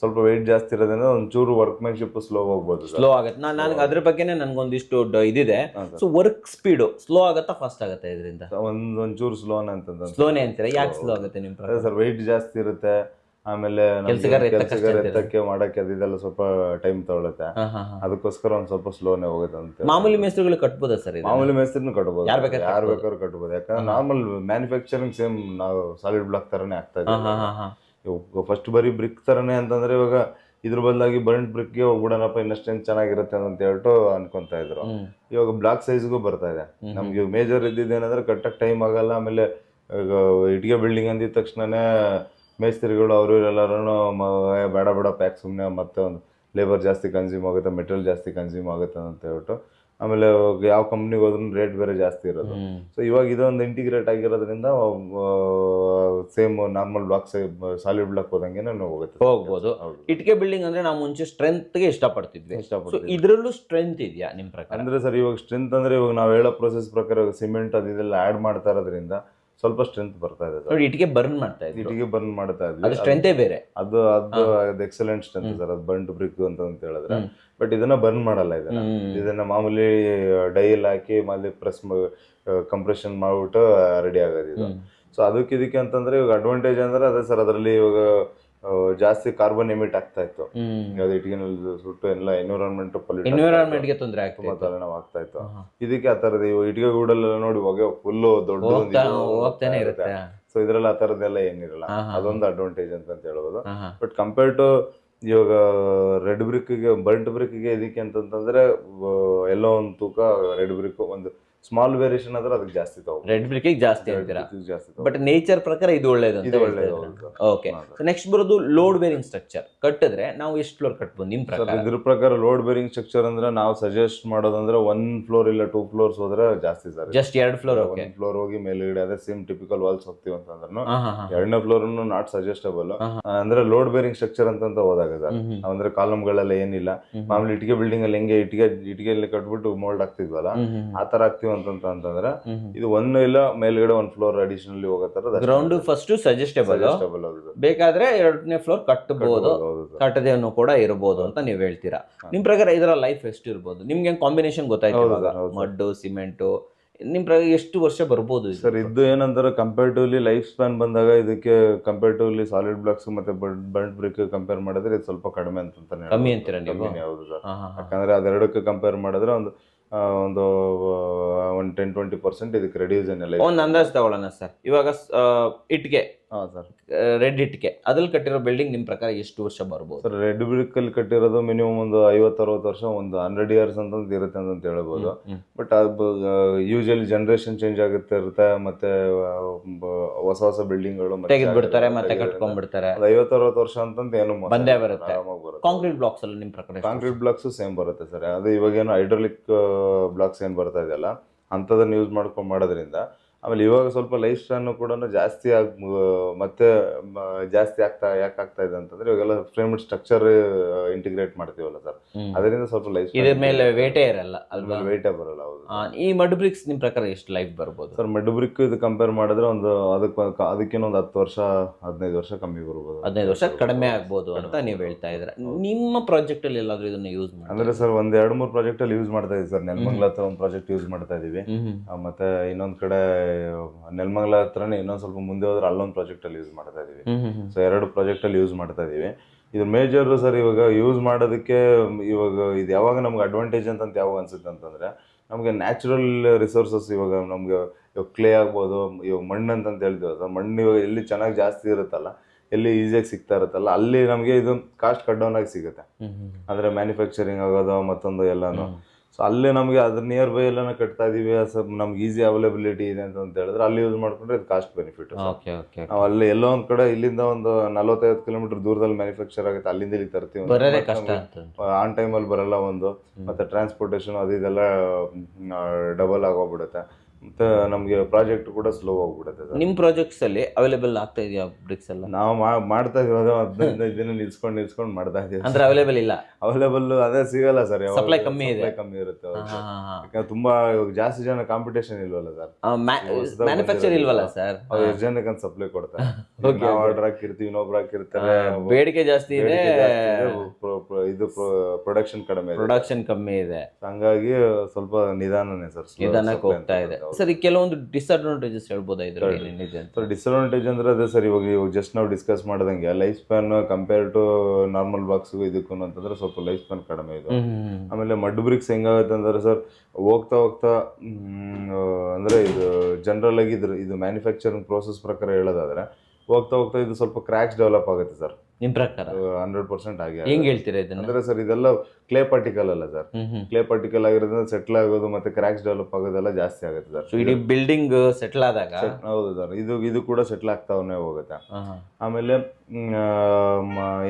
ಸ್ವಲ್ಪ ವೆಯ್ಟ್ ಜಾಸ್ತಿ ಇರೋದ್ರಿಂದ ಒಂಚೂರು ವರ್ಕ್ಮೆನ್ಶಿಪ್ ಸ್ಲೋ ಹೋಗ್ಬೋದು, ಸ್ಲೋ ಆಗುತ್ತೆ. ನನಗೆ ಅದ್ರ ಬಗ್ಗೆನೇ ನನ್ಗೊಂದಿಷ್ಟು ಇದಿದೆ. ಸೊ ವರ್ಕ್ ಸ್ಪೀಡ್ ಸ್ಲೋ ಆಗುತ್ತಾ ಫಾಸ್ಟ್ ಆಗುತ್ತೆ ಇದರಿಂದ? ಒಂಚೂರು ಸ್ಲೋನೇ ಅಂತಂದ್ರೆ ಸ್ಲೋನೇ ಅಂತೀರಾ? ಯಾಕೆ ಸ್ಲೋ ಆಗುತ್ತೆ ನಿಮ್ ಪ್ರಕಾರ? ಸರ್ ವೆಯ್ಟ್ ಜಾಸ್ತಿ ಇರುತ್ತೆ, ಆಮೇಲೆ ಕೆಲಸಗಾರ ಎತ್ತಕ್ಕೆ ಮಾಡಕ್ಕೆ ಅದೆಲ್ಲ ಸ್ವಲ್ಪ ಟೈಮ್ ತಗೊಳುತ್ತೆ, ಅದಕ್ಕೋಸ್ಕರ ಒಂದ್ ಸ್ವಲ್ಪ ಸ್ಲೋನೇ ಹೋಗುತ್ತೆ ಅಂತ. ಮಾಮೂಲಿ ಮೇಸ್ತ್ರಿಗಳು ಕಟ್ಬೋದಾ ಸರ್? ಮಾಮೂಲಿ ಮೇಸ್ತ್ರಿನೂ ಕಟ್ಬೋದು, ಯಾರು ಬೇಕಾದ್ರೂ ಕಟ್ಬೋದು. ಯಾಕಂದ್ರೆ ನಾರ್ಮಲ್ ಮ್ಯಾನುಫ್ಯಾಕ್ಚರಿಂಗ್ ಸೇಮ್ ನಾವು ಸಾಲಿಡ್ ಬ್ಲಾಕ್ ತರನೇ ಆಗ್ತಾ ಇದೆ. ಫಸ್ಟ್ ಬರೀ ಬ್ರಿಕ್ ತರನೇ ಅಂತಂದ್ರೆ ಇವಾಗ ಇದ್ರ ಬದಲಾಗಿ ಬರ್ಂಟ್ ಬ್ರಿಕ್ಗೆ ಹೋಗ್ಬಿಡೋಣಪ್ಪ, ಇನ್ನಷ್ಟೇನು ಚೆನ್ನಾಗಿರುತ್ತೆ ಅಂತ ಹೇಳ್ಬಿಟ್ಟು ಅನ್ಕೊಂತಾ ಇದ್ರು. ಇವಾಗ ಬ್ಲಾಕ್ ಸೈಜ್ಗೂ ಬರ್ತಾ ಇದೆ. ನಮ್ಗೆ ಮೇಜರ್ ಇದ್ದಿದ್ದೇನಂದ್ರೆ ಕಟ್ಟಕ್ ಟೈಮ್ ಆಗಲ್ಲ, ಆಮೇಲೆ ಈಗ ಇಟ್ಟಿಗೆ ಬಿಲ್ಡಿಂಗ್ ಅಂದಿದ ತಕ್ಷಣನೇ ಮೇಸ್ತ್ರಿಗಳು ಅವರು ಎಲ್ಲರೂ ಬೇಡ ಬೇಡ ಪ್ಯಾಕ್ ಸುಮ್ಮನೆ ಮತ್ತೆ ಒಂದು ಲೇಬರ್ ಜಾಸ್ತಿ ಕನ್ಸ್ಯೂಮ್ ಆಗುತ್ತೆ, ಮೆಟೀರಿಯಲ್ ಜಾಸ್ತಿ ಕನ್ಸ್ಯೂಮ್ ಆಗುತ್ತೆ ಅಂತ ಹೇಳ್ಬಿಟ್ಟು ಆಮೇಲೆ ಯಾವ ಕಂಪ್ನಿಗೆ ಹೋದ್ರೂ ರೇಟ್ ಬೇರೆ ಜಾಸ್ತಿ ಇರೋದು. ಸೊ ಇವಾಗ ಇದೊಂದು ಇಂಟಿಗ್ರೇಟ್ ಆಗಿರೋದ್ರಿಂದ same normal block solid block ಹೋದಂಗೆ ಹೋಗ್ಬೋದು. ಇಟ್ಟಿಗೆ ಬಿಲ್ಡಿಂಗ್ ಅಂದ್ರೆ ನಾವು ಮುಂಚೆ ಸ್ಟ್ರೆಂತ್ಗೆ ಇಷ್ಟಪಡ್ತಿದ್ವಿ. ಇದ್ರಲ್ಲೂ ಸ್ಟ್ರೆಂತ್ ಇದೆಯಾ ನಿಮ್ ಪ್ರಕಾರ? ಅಂದ್ರೆ ಸರ್ ಇವಾಗ ಸ್ಟ್ರೆಂತ್ ಅಂದ್ರೆ ಇವಾಗ ನಾವು ಹೇಳೋ ಪ್ರೊಸೆಸ್ ಪ್ರಕಾರ ಸಿಮೆಂಟ್ ಅದೆಲ್ಲ ಆಡ್ ಮಾಡ್ತಾ ಇರೋದ್ರಿಂದ ಸ್ವಲ್ಪ ಸ್ಟ್ರೆಂತ್ ಬರ್ತಾ ಇದೆ ನೋಡಿ. ಇಟ್ಟಿಗೆ ಬರ್ನ್ ಮಾಡ್ತಾ ಇದ್ವಿ, ಇಟ್ಟಿಗೆ ಬರ್ನ್ ಮಾಡ್ತಾ ಇದ್ವಿ, ಅದು ಸ್ಟ್ರೆಂತೇ ಬೇರೆ. ಅದು ಎಕ್ಸಲೆಂಟ್ ಸ್ಟ್ರೆಂತ್ ಸರ್, ಅದು ಬರ್ನ್ ಬ್ರಿಕ್ ಅಂತ ಹೇಳಿದ್ರೆ. ಬಟ್ ಇದನ್ನ ಬರ್ನ್ ಮಾಡಲ್ಲ, ಇದನ್ನ ಮಾಮೂಲಿ ಡೈಲ್ ಹಾಕಿ ಮಾಮೂಲಿ ಪ್ರೆಸ್ ಕಂಪ್ರೆಷನ್ ಮಾಡ್ಬಿಟ್ಟು ರೆಡಿ ಆಗೋದು ಇದು. ಸೊ ಅದಕ್ಕೆ ಇದಕ್ಕೆ ಅಂತಂದ್ರೆ ಇವಾಗ ಅಡ್ವಾಂಟೇಜ್ ಅಂದ್ರೆ ಅದೇ ಸರ್, ಅದರಲ್ಲಿ ಇವಾಗ ಜಾಸ್ತಿ ಕಾರ್ಬನ್ ಎಮಿಟ್ ಆಗ್ತಾ ಇತ್ತು, ಇಟ್ಟಿಗೆನಲ್ಲಿ ಸುಟ್ಟು ಎಲ್ಲ ಎನ್ವಿರಾನ್ಮೆಂಟ್ಗೆ ತೊಂದರೆ ಆಗ್ತಾ ಇತ್ತು. ಇದಕ್ಕೆ ಆ ತರದ ಇಟ್ಟಿಗೆ ಗೂಡಲ್ಲೆಲ್ಲ ನೋಡಿ ಹೊಗೆ ಫುಲ್ ದೊಡ್ಡ ಹೋಗ್ತಾನೆ ಇರುತ್ತೆ. ಸೊ ಇದ್ರಲ್ಲಿ ಆ ತರದೆಲ್ಲ ಏನಿರಲ್ಲ, ಅದೊಂದು ಅಡ್ವಾಂಟೇಜ್ ಅಂತ ಹೇಳ್ಬೋದು. ಬಟ್ ಕಂಪೇರ್ ಟು ಇವಾಗ ರೆಡ್ ಬ್ರಿಕ್ಗೆ ಬರ್ಂಟ್ ಬ್ರಿಕ್ಗೆ ಇದಕ್ಕೆ ಅಂತಂದ್ರೆ ಎಲ್ಲೋ ಒಂದು ತೂಕ ರೆಡ್ ಬ್ರಿಕ್ ಒಂದು ಸ್ಮಾಲ್ ವೇರಿಯೇಷನ್ ಆದ್ರೆ ಅದಕ್ಕೆ ಜಾಸ್ತಿ ತಗೋಬಹುದು, ರೆಡ್ ಬ್ರಿಕ್ ಜಾಸ್ತಿ ಅಂತೀರಾ. ಬಟ್ ನೇಚರ್ ಪ್ರಕಾರ ಇದು ಒಳ್ಳೇದು. ಓಕೆ, ನೆಕ್ಸ್ಟ್ ಬರೋದು ಲೋಡ್ ಬೇರಿಂಗ್ ಸ್ಟ್ರಕ್ಚರ್. ಕಟ್ಟಿದ್ರೆ ನಾವು ಎಷ್ಟು ಫ್ಲೋರ್ ಕಟ್ಬೋದು ನಿಮ್ ಪ್ರಕಾರ? ಇದ್ರ ಪ್ರಕಾರ ಲೋಡ್ ಬೇರಿಂಗ್ ಸ್ಟ್ರಕ್ಚರ್ ಅಂದ್ರೆ ನಾವು ಸಜೆಸ್ಟ್ ಮಾಡೋದಂದ್ರೆ 1 ಫ್ಲೋರ್ ಇಲ್ಲ 2 ಫ್ಲೋರ್ಸ್ ಹೋದ್ರೆ ಜಾಸ್ತಿ ಸರ್. ಜಸ್ಟ್ 2 ಫ್ಲೋರ್, 1 ಫ್ಲೋರ್ ಹೋಗಿ ಮೇಲ್ಗಡೆ ಅದೇ ಸೇಮ್ ಟಿಪಿಕಲ್ ವಾಲ್ಸ್ ಹೋಗ್ತೀವಿ ಅಂತಂದ್ರೂ 2ನೇ ಫ್ಲೋರ್ ನಾಟ್ ಸಜೆಸ್ಟಬಲ್. ಅಂದ್ರೆ ಲೋಡ್ ಬೇರಿಂಗ್ ಸ್ಟ್ರಕ್ಚರ್ ಅಂತ ಹೋದಾಗ ಸರ್, ಅಂದ್ರೆ ಕಾಲಮ್ಗಳೆಲ್ಲ ಏನಿಲ್ಲ, ಮಾಮೂಲಿ ಇಟ್ಟಿಗೆ ಬಿಲ್ಡಿಂಗ್ ಅಲ್ಲಿ ಹೆಂಗೆ ಇಟ್ಟಿಗೆಯಲ್ಲಿ ಕಟ್ಬಿಟ್ಟು ಮೋಲ್ಡ್ ಆಗ್ತಿದ್ವಲ್ಲ ಆ ತರ ಆಗ್ತೀವಿ ಅಂತಂದ್ರೆ ಇದು 1 ಇಲ್ಲ ಮೇಲ್ಗಡೆ 1 ಫ್ಲೋರ್ ಅಡಿಷನಲಿ ಹೋಗೋ ತರ ಗ್ರೌಂಡ್ ಫಸ್ಟ್ ಸಜೆಸ್ಟಬಲ್, ಬೇಕಾದ್ರೆ 2ನೇ ಫ್ಲೋರ್ ಕಟ್ಟಬಹುದು, ಕಟ್ಟದೇನು ಕೂಡ ಇರಬಹುದು ಅಂತ ನೀವು ಹೇಳ್ತೀರಾ. ನಿಮ್ ಪ್ರಕಾರ ಇದರ ಲೈಫ್ ಎಷ್ಟು ಇರ್ಬೋದು? ನಿಮ್ಗೆ ಕಾಂಬಿನೇಷನ್ ಗೊತ್ತಾಯ್ತು, ಮಡ್ಡು ಸಿಮೆಂಟು, ನಿಮ್ ಪ್ರಕಾರ ಎಷ್ಟು ವರ್ಷ ಬರ್ಬೋದು ಸರ್? ಇದು ಏನಂದ್ರೆ ಕಂಪೇರ್ಟಿವ್ಲಿ ಲೈಫ್ ಸ್ಪ್ಯಾನ್ ಬಂದಾಗ ಇದಕ್ಕೆ ಕಂಪೇರ್ಟಿವ್ಲಿ ಸಾಲಿಡ್ ಬ್ಲಾಕ್ಸ್ ಮತ್ತೆ ಬರ್ಂಟ್ ಬ್ರಿಕ್ ಕಂಪೇರ್ ಮಾಡಿದ್ರೆ ಇದು ಸ್ವಲ್ಪ ಕಡಿಮೆ ಅಂತ ಕಮ್ಮಿ ಅಂತೀರಾ ನೀವು? ಹೌದು ಸರ್, ಯಾಕಂದ್ರೆ ಅದೆರಡಕ್ಕೆ ಕಂಪೇರ್ ಮಾಡಿದ್ರೆ ಒಂದು 10-20% ಇದಕ್ಕೆ ರೆಡ್ಯೂಷನ್ ಎಲ್ಲ. ಒಂದು ಅಂದಾಜು ತಗೊಳ್ಳೋಣ ಸರ್, ಇವಾಗ ಇಟ್ಗೆ ರೆಡ್ ಇಟ್ಗೆ ಅದ್ರಲ್ಲಿ ಕಟ್ಟಿರೋ ಬಿಲ್ಡಿಂಗ್ ನಿಮ್ ಪ್ರಕಾರ ಎಷ್ಟು ವರ್ಷ ಬರ್ಬೋದು ಸರ್? ರೆಡ್ ಬ್ರಿಕ್ ಅಲ್ಲಿ ಕಟ್ಟಿರೋದು ಮಿನಿಮಮ್ ಒಂದು 50-60 ವರ್ಷ, ಒಂದು 100 years ಅಂತ ಇರುತ್ತೆ ಅಂತ ಹೇಳ್ಬೋದು. ಬಟ್ ಯೂಶಲಿ ಜನರೇಷನ್ ಚೇಂಜ್ ಆಗುತ್ತೆ ಇರುತ್ತೆ, ಮತ್ತೆ ಹೊಸ ಬಿಲ್ಡಿಂಗ್ ಗಳು ಬಿಡ್ತಾರೆ ಮತ್ತೆ ಕಟ್ಕೊಂಡ್ಬಿಡ್ತಾರೆ. 50-60 ವರ್ಷ ಅಂತ ಏನು ಬಂದೇ ಬರುತ್ತೆ. ಕಾಂಕ್ರೀಟ್ ಬ್ಲಾಕ್ಸ್ ಅಲ್ಲಿ ನಿಮ್ ಪ್ರಕಾರ? ಕಾಂಕ್ರೀಟ್ ಬ್ಲಾಕ್ಸ್ ಸೇಮ್ ಬರುತ್ತೆ ಸರ್. ಅದು ಇವಾಗ ಏನು ಹೈಡ್ರಾಲಿಕ್ ಬ್ಲಾಕ್ಸ್ ಏನ್ ಬರ್ತಾ ಇದೆಯಲ್ಲ ಅಂತದನ್ನ ಯೂಸ್ ಮಾಡ್ಕೊಂಡ್ ಮಾಡೋದ್ರಿಂದ ಆಮೇಲೆ ಇವಾಗ ಸ್ವಲ್ಪ ಲೈಫ್ ಸ್ಪ್ಯಾನ್ ಕೂಡ ಜಾಸ್ತಿ ಮತ್ತೆ ಜಾಸ್ತಿ ಯಾಕೆ ಆಗ್ತಾ ಇದೆ ಅಂತಂದ್ರೆ ಇವಾಗೆಲ್ಲ ಫ್ರೇಮ್ಡ್ ಸ್ಟ್ರಕ್ಚರ್ ಇಂಟಿಗ್ರೇಟ್ ಮಾಡ್ತೀವಲ್ಲ ಸರ್, ಅದರಿಂದ ಸ್ವಲ್ಪ ಲೈಫ್ ಇದ್ರ ಮೇಲೆ ವೇಟೇ ಇರಲ್ಲ, ವೇಟೇ ಬರಲ್ಲ. ಹೌದು. ಈ ಮಡ್ ಬ್ರಿಕ್ಸ್ ನಿಮ್ ಪ್ರಕಾರ ಎಷ್ಟು ಲೈಫ್ ಬರ್ಬೋದು ಸರ್? ಮಡ್ ಬ್ರಿಕ್ ಇದು ಕಂಪೇರ್ ಮಾಡಿದ್ರೆ ಒಂದು ಅದಕ್ಕೇನೋ ಒಂದು 10 ವರ್ಷ 15 ವರ್ಷ ಕಮ್ಮಿ ಬರ್ಬೋದು, 15 ವರ್ಷ ಕಡಿಮೆ ಆಗ್ಬೋದು ಅಂತ ನೀವು ಹೇಳ್ತಾ ಇದ್ರೆ. ನಿಮ್ಮ ಪ್ರಾಜೆಕ್ಟ್ ಅಲ್ಲಿ ಎಲ್ಲಾದ್ರೂ ಇದನ್ನ ಯೂಸ್ ಮಾಡಿ? ಅಂದ್ರೆ ಸರ್ ಒಂದ್ 2-3 ಪ್ರಾಜೆಕ್ಟ್ ಅಲ್ಲಿ ಯೂಸ್ ಮಾಡ್ತಾ ಇದೀವಿ ಸರ್. ನೆಲಮಂಗಲ ಹತ್ರ ಒಂದು ಪ್ರಾಜೆಕ್ಟ್ ಯೂಸ್ ಮಾಡ್ತಾ ಇದೀವಿ, ಮತ್ತೆ ಇನ್ನೊಂದ್ ಕಡೆ ನೆಲಮಂಗಲ ಹತ್ರನೇ ಇನ್ನೊಂದ್ ಸ್ವಲ್ಪ ಮುಂದೆ ಹೋದ್ರೆ ಅಲ್ಲೊಂದು ಪ್ರಾಜೆಕ್ಟ್ ಅಲ್ಲಿ ಯೂಸ್ ಮಾಡ್ತಾ ಇದೀವಿ. ಸೊ 2 ಪ್ರಾಜೆಕ್ಟ್ ಅಲ್ಲಿ ಯೂಸ್ ಮಾಡ್ತಾ ಇದೀವಿ. ಇದು ಮೇಜರ್ ಸರ್. ಇವಾಗ ಯೂಸ್ ಮಾಡೋದಕ್ಕೆ ಇವಾಗ ಇದು ಯಾವಾಗ ನಮ್ಗೆ ಅಡ್ವಾಂಟೇಜ್ ಅಂತ ಯಾವಾಗ ಅನ್ಸುತ್ತೆ ಅಂತಂದ್ರೆ, ನಮ್ಗೆ ನ್ಯಾಚುರಲ್ ರಿಸೋರ್ಸಸ್ ಇವಾಗ ನಮ್ಗೆ ಇವಾಗ ಕ್ಲೇ ಆಗ್ಬೋದು, ಇವಾಗ ಮಣ್ಣು ಅಂತ ಹೇಳ್ತೀವಿ ಸರ್. ಮಣ್ಣು ಇವಾಗ ಎಲ್ಲಿ ಚೆನ್ನಾಗಿ ಜಾಸ್ತಿ ಇರುತ್ತಲ್ಲ, ಎಲ್ಲಿ ಈಸಿಯಾಗಿ ಸಿಗ್ತಾ ಇರುತ್ತಲ್ಲ, ಅಲ್ಲಿ ನಮಗೆ ಇದು ಕಾಸ್ಟ್ ಕಟ್ ಡೌನ್ ಆಗಿ ಸಿಗುತ್ತೆ. ಅಂದ್ರೆ ಮ್ಯಾನುಫ್ಯಾಕ್ಚರಿಂಗ್ ಆಗೋದು ಮತ್ತೊಂದು ಎಲ್ಲಾನು. ಸೊ ಅಲ್ಲೇ ನಮಗೆ ಅದ್ರ ನಿಯರ್ ಬೈ ಎಲ್ಲ ಕಟ್ತಾ ಇದೀವಿ, ಸ್ವಲ್ಪ ನಮ್ಗೆ ಈಸಿ ಅವೈಲಬಿಲಿಟಿ ಇದೆ ಅಂತ ಹೇಳಿದ್ರೆ ಅಲ್ಲಿ ಯೂಸ್ ಮಾಡ್ಕೊಂಡ್ರೆ ಇದು ಕಾಸ್ಟ್ ಬೆನಿಫಿಟ್. ನಾವು ಅಲ್ಲಿ ಎಲ್ಲೋ ಒಂದ್ ಕಡೆ ಇಲ್ಲಿಂದ ಒಂದು 40-50 ಕಿಲೋಮೀಟರ್ ದೂರದಲ್ಲಿ ಮ್ಯಾನುಫ್ಯಾಕ್ಚರ್ ಆಗುತ್ತೆ, ಅಲ್ಲಿಂದ ಇಲ್ಲಿ ತರ್ತೀವಿ, ಆನ್ ಟೈಮ್ ಅಲ್ಲಿ ಬರಲ್ಲ ಒಂದು, ಮತ್ತೆ ಟ್ರಾನ್ಸ್ಪೋರ್ಟೇಷನ್ ಅದು ಇದೆಲ್ಲ ಡಬಲ್ ಆಗೋಗ್ಬಿಡುತ್ತೆ, ಮತ್ತೆ ನಮ್ಗೆ ಪ್ರಾಜೆಕ್ಟ್ ಕೂಡ ಸ್ಲೋ ಹೋಗ್ಬಿಡುತ್ತೆ. ನಿಮ್ ಪ್ರಾಜೆಕ್ಟ್ಸ್ ಅಲ್ಲಿ ಅವೈಲೇಬಲ್ ಆಗ್ತಾ ಇದೆಯಾ ಬ್ರಿಕ್ಸ್ ಎಲ್ಲ? ನಾವು ಮಾಡ್ತಾ ಇದೀವಿ, 15 ದಿನ ನಿಲ್ಸ್ಕೊಂಡು ಮಾಡ್ತಾ ಇದೀವಿ. ಅಂದ್ರೆ ಅವೈಲೇಬಲ್ ಇಲ್ಲ? ಅವೈಲೇಬಲ್ ಅದೇ ಸಿಗಲ್ಲ ಸರ್, ಸಪ್ಲೈ ಕಮ್ಮಿ ಇದೆ, ಕಮ್ಮಿ ಇರುತ್ತೆ. ಯಾಕಂದ್ರೆ ತುಂಬಾ ಇವಾಗ ಜಾಸ್ತಿ ಜನ ಕಾಂಪಿಟೇಷನ್ ಇಲ್ವಲ್ಲ ಸರ್, ಮ್ಯಾನುಫ್ಯಾಕ್ಚರ್ ಇಲ್ವಲ್ಲ ಸರ್, ಎಷ್ಟು ಜನಕ್ಕೆ ಸಪ್ಲೈ ಕೊಡ್ತಾರೆ. ನಾವು ಆರ್ಡರ್ ಹಾಕಿರ್ತೀವಿ, ಇನ್ನೊಬ್ರು ಹಾಕಿರ್ತಾರೆ, ಬೇಡಿಕೆ ಜಾಸ್ತಿ ಇದೆ, ಇದು ಪ್ರೊಡಕ್ಷನ್ ಕಮ್ಮಿ ಇದೆ. ಹಂಗಾಗಿ ಸ್ವಲ್ಪ ನಿಧಾನನೇ ಸರ್, ನಿಧಾನಕ್ಕೆ ಹೋಗ್ತಾ ಇದೆ. ಸರ್ ಕೆಲವೊಂದು ಡಿಸ್ಅಡ್ವಾಂಟೇಜಸ್ ಹೇಳ್ಬೋದಾ ಇದ್ರಲ್ಲಿ? ಡಿಸ್ಅಡ್ವಾಂಟೇಜ್ ಅಂದ್ರೆ ಅದೇ ಸರ್, ಇವಾಗ ಜಸ್ಟ್ ನಾವು ಡಿಸ್ಕಸ್ ಮಾಡ್ದಂಗೆ life span compare to normal box ಇದಕ್ಕೂ ಅಂತಂದ್ರೆ ಸ್ವಲ್ಪ ಲೈಫ್ ಸ್ಪ್ಯಾನ್ ಕಡಿಮೆ ಇದೆ. ಆಮೇಲೆ ಮಡ್ ಬ್ರಿಕ್ಸ್ ಹೆಂಗಾಗುತ್ತೆ ಅಂದ್ರೆ ಸರ್, ಹೋಗ್ತಾ ಅಂದ್ರೆ ಇದು ಜನರಲ್ ಆಗಿ ಇದು ಮ್ಯಾನುಫ್ಯಾಕ್ಚರಿಂಗ್ ಪ್ರೋಸೆಸ್ ಪ್ರಕಾರ ಹೇಳೋದಾದ್ರೆ ಹೋಗ್ತಾ ಇದು ಸ್ವಲ್ಪ ಕ್ರ್ಯಾಕ್ಸ್ ಡೆವಲಪ್ ಆಗುತ್ತೆ ಸರ್. ನಿಮ್ ಪ್ರಕಾರ 100% ಆಗಿ ಹೆಂಗ್ ಹೇಳ್ತೀರಾ ಇದನ್ನ? ಅಂದ್ರೆ ಸರ್ ಇದೆಲ್ಲ ಕ್ಲೇ ಪಾರ್ಟಿಕಲ್ ಅಲ್ಲ ಸರ್. ಕ್ಲೇ ಪಾರ್ಟಿಕಲ್ ಆಗಿರೋದ್ರಿಂದ ಸೆಟ್ಲ್ ಆಗೋದು ಮತ್ತೆ ಕ್ರ್ಯಾಕ್ಸ್ ಡೆವಲಪ್ ಆಗೋದೆಲ್ಲ ಜಾಸ್ತಿ ಆಗುತ್ತೆ ಸರ್. ಸೊ ಇಡೀ ಬಿಲ್ಡಿಂಗ್ ಸೆಟ್ಲ್ ಆದಾಗ ಹೌದು ಸರ್, ಇದು ಕೂಡ ಸೆಟ್ಲ್ ಆಗ್ತಾವೇ ಹೋಗುತ್ತೆ. ಆಮೇಲೆ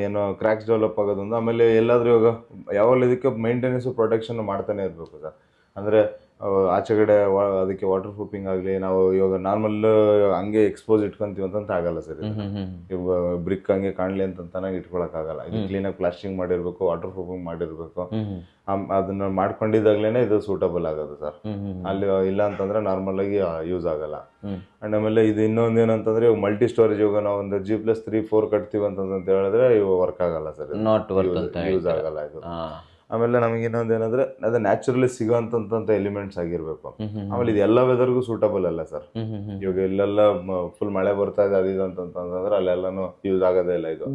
ಏನು ಕ್ರ್ಯಾಕ್ಸ್ ಡೆವಲಪ್ ಆಗೋದ್ರಿಂದ ಆಮೇಲೆ ಎಲ್ಲಾದ್ರೂ ಇವಾಗ ಯಾವಾಗಲೂ ಇದಕ್ಕೆ ಮೇಂಟೆನೆನ್ಸ್ ಪ್ರೊಟೆಕ್ಷನ್ ಮಾಡ್ತಾನೆ ಇರ್ಬೇಕು ಸರ್. ಅಂದ್ರೆ ಆಚೆಗಡೆ ಅದಕ್ಕೆ ವಾಟರ್ ಪ್ರೂಫಿಂಗ್ ಆಗಲಿ, ನಾವು ಇವಾಗ ನಾರ್ಮಲ್ ಹಂಗೆ ಎಕ್ಸ್ಪೋಸ್ ಇಟ್ಕೊಂತೀವಿ ಅಂತ ಆಗಲ್ಲ ಸರ್. ಬ್ರಿಕ್ ಹಂಗೆ ಕಾಣಲಿ ಅಂತ ಇಟ್ಕೊಳಕ್ ಆಗಲ್ಲ. ಇದು ಕ್ಲೀನಾಗಿ ಪ್ಲಾಸ್ಟಿಂಗ್ ಮಾಡಿರ್ಬೇಕು, ವಾಟರ್ ಪ್ರೂಫಿಂಗ್ ಮಾಡಿರ್ಬೇಕು. ಅದನ್ನ ಮಾಡ್ಕೊಂಡಿದ್ದಾಗ್ಲೇನೆ ಇದು ಸೂಟಬಲ್ ಆಗೋದು ಸರ್. ಅಲ್ಲಿ ಇಲ್ಲ ಅಂತಂದ್ರೆ ನಾರ್ಮಲ್ ಆಗಿ ಯೂಸ್ ಆಗಲ್ಲ. ಅಂಡ್ ಆಮೇಲೆ ಇದು ಇನ್ನೊಂದು ಏನಂತಂದ್ರೆ ಮಲ್ಟಿ ಸ್ಟೋರೇಜ್, ಇವಾಗ ನಾವು ಒಂದು G+3-4 ಕಟ್ತೀವಿ ಅಂತ ಹೇಳಿದ್ರೆ ಇವು ವರ್ಕ್ ಆಗಲ್ಲ ಸರ್, ಯೂಸ್ ಆಗಲ್ಲ ಇದು. ಆಮೇಲೆ ನಮಗೆ ಇನ್ನೊಂದು ಏನಂದ್ರೆ ಅದು ನ್ಯಾಚುರಲಿ ಸಿಗೋಂತ ಎಲಿಮೆಂಟ್ಸ್ ಆಗಿರ್ಬೇಕು. ಆಮೇಲೆ ಇದು ಎಲ್ಲ ವೆದರ್ಗೂ ಸೂಟಬಲ್ ಅಲ್ಲ ಸರ್. ಇವಾಗ ಇಲ್ಲೆಲ್ಲ ಫುಲ್ ಮಳೆ ಬರ್ತಾ ಇದೆ ಅದು ಅಂತಂದ್ರೆ ಅಲ್ಲೆಲ್ಲಾನು ಯೂಸ್ ಆಗೋದೇ ಇಲ್ಲ ಇದು.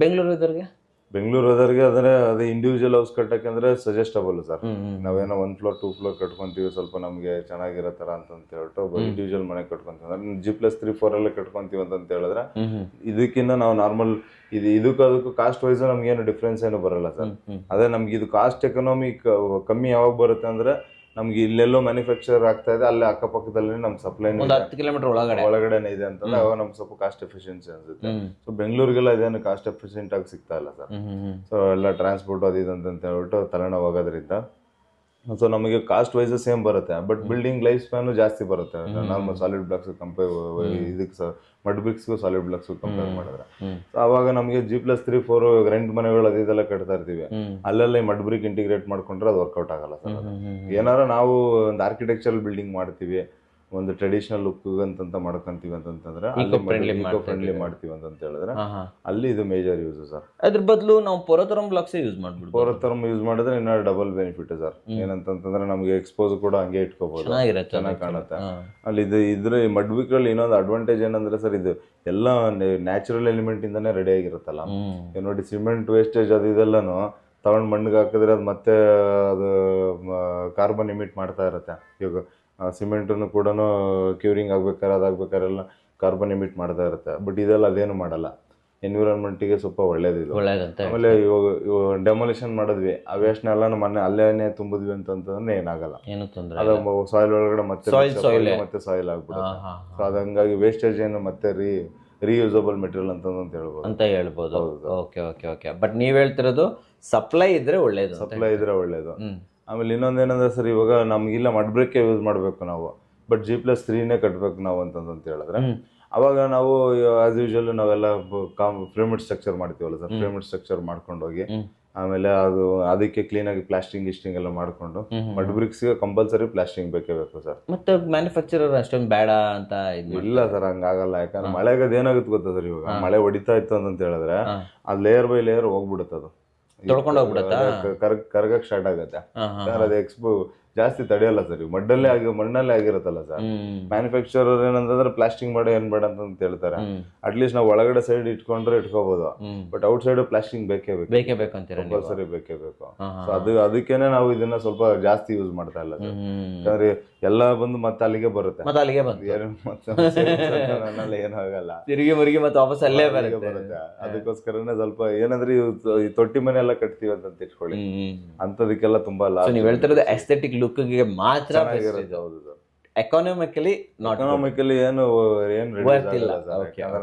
ಬೆಂಗಳೂರು ವೆದರ್ಗೆ ಅದೇ ಇಂಡಿವಿಜುವಲ್ ಹೌಸ್ ಕಟ್ಟಕ್ಕೆ ಅಂದ್ರೆ ಸಜೆಸ್ಟಬಲ್ ಸರ್. ನಾವೇನೋ 1 ಫ್ಲೋರ್ 2 ಫ್ಲೋರ್ ಕಟ್ಕೊಂತೀವಿ, ಸ್ವಲ್ಪ ನಮ್ಗೆ ಚೆನ್ನಾಗಿರೋ ತರ ಅಂತ ಹೇಳ್ಬಿಟ್ಟು ಇಂಡಿವಿಜುವಲ್ ಮನೆ ಕಟ್ಕೊಂತೀವಿ. G+3-4 ಅಲ್ಲೇ ಕಟ್ಕೊಂತೀವಿ ಅಂತ ಹೇಳಿದ್ರೆ ಇದಕ್ಕಿಂತ ನಾವು ನಾರ್ಮಲ್ ಇದಕ್ಕೂ ಕಾಸ್ಟ್ ವೈಸ್ ನಮ್ಗೆ ಏನು ಡಿಫ್ರೆನ್ಸ್ ಏನು ಬರಲ್ಲ ಸರ್. ಅದೇ ನಮ್ಗೆ ಇದು ಕಾಸ್ಟ್ ಎಕನಾಮಿ ಕಮ್ಮಿ ಯಾವಾಗ ಬರುತ್ತೆ ಅಂದ್ರೆ ನಮ್ಗೆ ಇಲ್ಲೆಲ್ಲೋ ಮ್ಯಾನುಫ್ಯಾಕ್ಚರ್ ಆಗ್ತಾ ಇದೆ, ಅಲ್ಲೇ ಅಕ್ಕಪಕ್ಕದಲ್ಲಿ ನಮ್ ಸಪ್ಲೈ 10 ಕಿಲೋಮೀಟರ್ ಒಳಗಡೆನೆ ಇದೆ ಅಂತಂದ್ರೆ ಅವಾಗ ನಮ್ಗೆ ಸ್ವಲ್ಪ ಕಾಸ್ಟ್ ಎಫಿಷಿಯನ್ಸಿ ಅನ್ಸುತ್ತೆ. ಸೊ ಬೆಂಗಳೂರಿಗೆಲ್ಲ ಇದೇನು ಕಾಸ್ಟ್ ಎಫಿಷಿಯಂಟ್ ಆಗಿ ಸಿಗ್ತಾ ಇಲ್ಲ ಸರ್. ಸೊ ಎಲ್ಲ ಟ್ರಾನ್ಸ್ಪೋರ್ಟ್ ಅದು ಅಂತ ಹೇಳ್ಬಿಟ್ಟು ತಲೆನೋವಾಗೋದ್ರಿಂದ ಸೊ ನಮಗೆ ಕಾಸ್ಟ್ ವೈಸ್ ಸೇಮ್ ಬರುತ್ತೆ, ಬಟ್ ಬಿಲ್ಡಿಂಗ್ ಲೈಫ್ ಸ್ಪ್ಯಾನ್ ಜಾಸ್ತಿ ಬರುತ್ತೆ ನಾರ್ಮಲ್ ಸಾಲಿಡ್ ಬ್ಲಾಕ್ಸ್ ಕಂಪೇರ್ ಇದಕ್ಕೆ ಮಡ್ ಬ್ರಿಕ್ಸ್ಗೂ ಸಾಲಿಡ್ ಬ್ಲಾಕ್ಸ್ ಕಂಪೇರ್ ಮಾಡಿದ್ರೆ. ಅವಾಗ ನಮಗೆ G+3-4 ರೆಂಟ್ ಮನೆಗಳು ಅದೆಲ್ಲ ಕಟ್ತಾ ಇರ್ತೀವಿ, ಅಲ್ಲೆಲ್ಲ ಮಡ್ ಬ್ರಿಕ್ ಇಂಟಿಗ್ರೇಟ್ ಮಾಡ್ಕೊಂಡ್ರೆ ಅದು ವರ್ಕೌಟ್ ಆಗಲ್ಲ ಸರ್. ಏನಾರ ನಾವು ಒಂದು ಆರ್ಕಿಟೆಕ್ಚರಲ್ ಬಿಲ್ಡಿಂಗ್ ಮಾಡ್ತೀವಿ, ಒಂದು ಟ್ರೆಡಿಷನಲ್ ಲುಕ್ ಅಂತ ಮಾಡ್ಕೊಂತೀವಿ ಅಂತಂದ್ರೆ ಇಕೋ ಫ್ರೆಂಡ್ಲಿ ಮಾಡ್ತೀವಿ ಅಂತ ಹೇಳಿದ್ರೆ ಅಲ್ಲಿ ಇದು ಮೇಜರ್ ಯೂಸ್ ಸರ್. ಅದ್ರ ಬದಲು ನಾವು ಪೊರತರಂ ಬ್ಲಾಕ್ಸ್ ಯೂಸ್ ಮಾಡ್ಬಿಡ್ಬೋದು. ಪೊರತರಂ ಯೂಸ್ ಮಾಡಿದ್ರೆ ಇನ್ನೂ ಡಬಲ್ ಬೆನಿಫಿಟ್ ಸರ್. ಏನಂತಂದ್ರೆ ನಮಗೆ ಎಕ್ಸ್ಪೋಸ್ ಕೂಡ ಹಂಗೆ ಇಟ್ಕೋಬಹುದು, ಚೆನ್ನಾಗಿ ಕಾಣುತ್ತೆ. ಅಲ್ಲಿ ಇದ್ರ ಮಡ್ ಬ್ರಿಕ್ ಅಲ್ಲಿ ಇನ್ನೊಂದು ಅಡ್ವಾಂಟೇಜ್ ಏನಂದ್ರೆ ಸರ್, ಇದು ಎಲ್ಲ ನ್ಯಾಚುರಲ್ ಎಲಿಮೆಂಟ್ ಇಂದಾನೆ ರೆಡಿ ಆಗಿರುತ್ತಲ್ಲ. ನೋಡಿ ಸಿಮೆಂಟ್ ವೇಸ್ಟೇಜ್ ಅದು ಇದೆಲ್ಲಾನು ತಗೊಂಡ್ ಮಣ್ಣಿಗೆ ಹಾಕಿದ್ರೆ ಅದು ಮತ್ತೆ ಅದು ಕಾರ್ಬನ್ ಇಮಿಟ್ ಮಾಡ್ತಾ ಇರುತ್ತೆ. ಇವಾಗ ಸಿಮೆಂಟನ್ನು ಕೂಡ ಕ್ಯೂರಿಂಗ್ ಅದಾಗ್ಬೇಕಾರೆಲ್ಲ ಕಾರ್ಬನ್ ಎಮಿಟ್ ಮಾಡ್ತಾ ಇರುತ್ತೆ. ಬಟ್ ಇದೆಲ್ಲ ಅದೇನು ಮಾಡಲ್ಲ, ಎನ್ವಿರಾನ್ಮೆಂಟಿಗೆ ಸ್ವಲ್ಪ ಒಳ್ಳೇದಿದು. ಆಮೇಲೆ ಇವಾಗ ಡೆಮೊಲಿಷನ್ ಮಾಡಿದ್ವಿ, ಆ ವೇಸ್ಟ್ನೆಲ್ಲ ಮನೆ ಅಲ್ಲೇನೆ ತುಂಬಿದ್ವಿ ಅಂತಂದ್ರೆ ಏನಾಗಲ್ಲ, ಅದು ಸಾಯಿಲ್ ಒಳಗಡೆ ಮತ್ತೆ ಸಾಯಿಲ್ ಆಗ್ಬಿಡುತ್ತೆ. ಸೊ ಅದು ಹಂಗಾಗಿ ವೇಸ್ಟೇಜ್ ಏನು ಮತ್ತೆ ರೀಯೂಸಬಲ್ ಮೆಟೀರಿಯಲ್ ಅಂತ ಹೇಳ್ಬೋದು. ಬಟ್ ನೀವ್ ಹೇಳ್ತಿರೋದು ಸಪ್ಲೈ ಇದ್ರೆ ಒಳ್ಳೇದು. ಆಮೇಲೆ ಇನ್ನೊಂದೇನಂದ್ರೆ ಸರ್, ಇವಾಗ ನಮ್ಗಿಲ್ಲ ಮಡ್ ಬ್ರಿಕ್ ಯೂಸ್ ಮಾಡ್ಬೇಕು ನಾವು, ಬಟ್ G+3 ಕಟ್ಬೇಕು ನಾವು ಅಂತ ಹೇಳಿದ್ರೆ ಅವಾಗ ನಾವು ಆಸ್ ಯೂಶುವಲ್ ನಾವೆಲ್ಲ ಪಿರಮಿಡ್ ಸ್ಟ್ರಕ್ಚರ್ ಮಾಡ್ತೀವಲ್ಲ ಸರ್. ಪಿರಮಿಡ್ ಸ್ಟ್ರಕ್ಚರ್ ಮಾಡ್ಕೊಂಡು ಹೋಗಿ ಆಮೇಲೆ ಅದಕ್ಕೆ ಕ್ಲೀನ್ ಆಗಿ ಪ್ಲಾಸ್ಟಿಂಗ್ ಎಲ್ಲ ಮಾಡ್ಕೊಂಡು ಮಡ್ ಬ್ರಿಕ್ಸ್ ಕಂಪಲ್ಸರಿ ಪ್ಲಾಸ್ಟಿಂಗ್ ಬೇಕೇ ಬೇಕು ಸರ್. ಮತ್ತೆ ಮ್ಯಾನುಫ್ಯಾಕ್ಚರರ್ ಅಷ್ಟೊಂದು ಬೇಡ ಅಂತ ಇಲ್ಲ ಸರ್, ಹಂಗಾಗಲ್ಲ. ಯಾಕಂದ್ರೆ ಮಳೆಗದ ಏನಾಗುತ್ತೆ ಗೊತ್ತಾ ಸರ್, ಇವಾಗ ಮಳೆ ಹೊಡಿತಾ ಇತ್ತು ಅಂತ ಹೇಳಿದ್ರೆ ಅದು ಲೇಯರ್ ಬೈ ಲೇಯರ್ ಹೋಗ್ಬಿಡುತ್ತೆ, ಅದು ಕರ್ಗಕ್ ಸ್ಟಾರ್ಟ್ ಆಗತ್ತೆ. ಅದು ಜಾಸ್ತಿ ತಡೆಯಲ್ಲ ಸರ್. ಮಣ್ಣಲ್ಲೇ ಆಗಿರುತ್ತಲ್ಲ ಸರ್. ಮ್ಯಾನುಫ್ಯಾಕ್ಚರರ್ ಏನಂತಂದ್ರೆ ಪ್ಲಾಸ್ಟಿಂಗ್ ಮಾಡಿ ಏನ್ ಬೇಡ ಅಂತ ಹೇಳ್ತಾರೆ. ಅಟ್ಲೀಸ್ಟ್ ನಾವು ಒಳಗಡೆ ಸೈಡ್ ಇಟ್ಕೊಂಡ್ರೆ ಇಟ್ಕೋಬಹುದು, ಬಟ್ ಔಟ್ ಸೈಡ್ ಪ್ಲಾಸ್ಟಿಂಗ್ ಬೇಕೇ ಬೇಕು ಕಂಪಲ್ಸರಿ ಬೇಕೇ ಬೇಕು. ಅದಕ್ಕೇನೆ ನಾವು ಇದನ್ನ ಸ್ವಲ್ಪ ಜಾಸ್ತಿ ಯೂಸ್ ಮಾಡ್ತಾ ಇಲ್ಲ ಸರ್. ಯಾಕಂದ್ರೆ ಎಲ್ಲ ಬಂದು ಮತ್ತೆ ಅಲ್ಲಿಗೆ ಬರುತ್ತೆ, ಏನೂ ಆಗಲ್ಲ, ತಿರುಗಿ ಮತ್ತೆ ವಾಪಸ್ ಅಲ್ಲೇ ಬರುತ್ತೆ. ಅದಕ್ಕೋಸ್ಕರನೇ ಸ್ವಲ್ಪ ಏನಂದ್ರೆ ಈ ತೊಟ್ಟಿ ಮನೆ ಎಲ್ಲ ಕಟ್ತೀವಿ ಅಂತ ಇಟ್ಕೊಳ್ಳಿ, ಅಂತದಕ್ಕೆಲ್ಲ ತುಂಬಾ ಲಾಸ್. ನೀವು ಹೇಳ್ತಿರೋದು ಎಸ್ಥೆಟಿಕ್ ಲುಕ್ಗೆ ಮಾತ್ರ. ಎಕಾನಮಿಕಲಿ ಏನು